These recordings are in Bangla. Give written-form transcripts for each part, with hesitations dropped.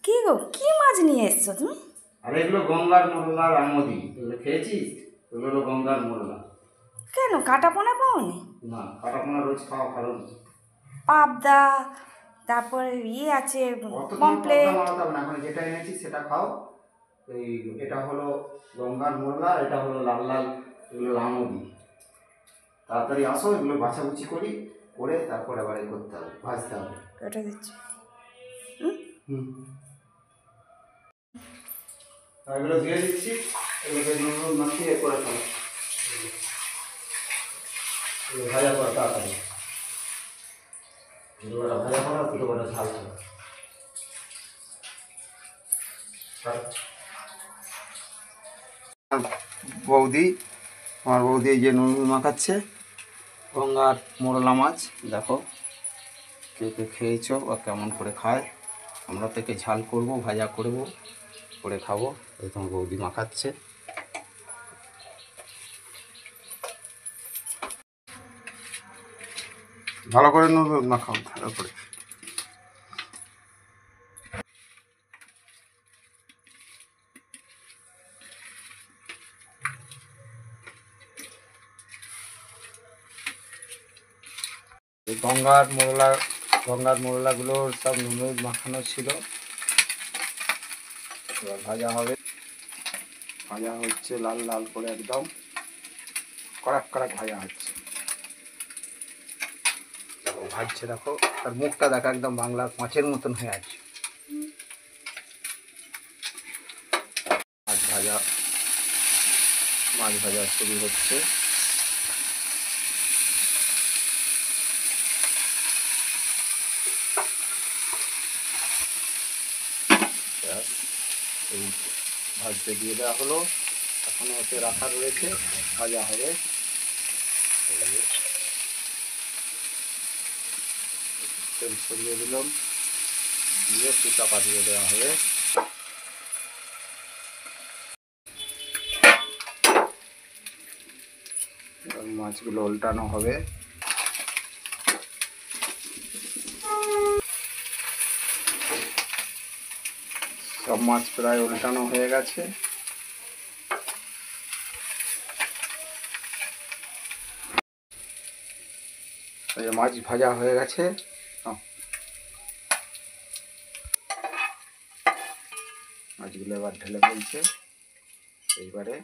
কি গো, কি মাছ নিয়ে এসছো তুমি? আরে এগুলো গঙ্গার মোরলা, রামদি। এগুলো খেয়েছিস? এগুলো হলো গঙ্গার মোরলা। কেন কাটা পোনা পাওনি? না, কাটা পোনা রোজ খাওয়া ভালো না। পাবদা, তারপরে আছে পমপ্লেট। পমপ্লেট। এখন যেটা এনেছি সেটা খাও। এই এটা হলো গঙ্গার মোরলা, এটা হলো লাল লাল, এগুলো রামদি। তাড়াতাড়ি আসো, এগুলো বাছাবুচি করে তারপর আবার করতে হবে, ভাজতে হবে। কেটে দিচ্ছি। এগুলো দিয়ে দিচ্ছি, এগুলোকে নুন মাখিয়ে করে ফেলো। এগুলো ভাজা করো তাড়াতাড়ি। দুটোটা ভাজা করো, দুটোটা ঝাল করো। আমার বৌদি এই যে নুন মাখাচ্ছে গঙ্গার মোরলা মাছ। দেখো কে কে খেয়েছো বা কেমন করে খায়। আমরা থেকে ঝাল করব, ভাজা করব, করে খাবো। এই তোমার বৌদি মাখাচ্ছে। ভালো করে নুন মাখাও, ভালো করে। এই গঙ্গার মোরলাগুলোর সব নুন মাখানো ছিল। এবার ভাজা হবে, ভাজা হচ্ছে লাল লাল করে, একদম কড়াক কড়াক ভাজা হচ্ছে। দেখো ভাজছে, দেখো তার মুখটা দেখো, একদম বাংলার মাছের মতন হয়ে আছে। মাছ ভাজা শুরু হচ্ছে। এই ভাজতে দিয়ে দেওয়া হলো, এখনো ওতে রাখা রয়েছে, ভাজা হবে। তেল ছড়িয়ে দিলাম, দিয়ে একটু চাপা দিয়ে দেওয়া হবে। মাছগুলো উল্টানো হবে। সব মাছ প্রায় উল্টানো হয়ে গেছে। মাছ ভাজা হয়ে গেছে। মাছগুলো এবার ঢেলে ফেলছে। এইবারে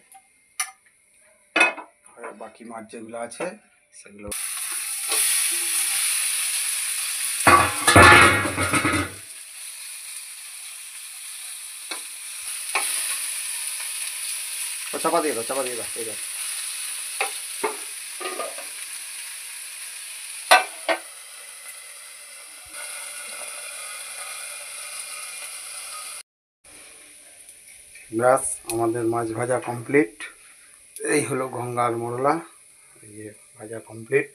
বাকি মাছ যেগুলো আছে সেগুলো চাপা দিয়ে দাও, চাপা দিয়ে দাও। এই ব্যাস, আমাদের মাছ ভাজা কমপ্লিট। এই হলো গঙ্গার মোরলা, এই যে ভাজা কমপ্লিট।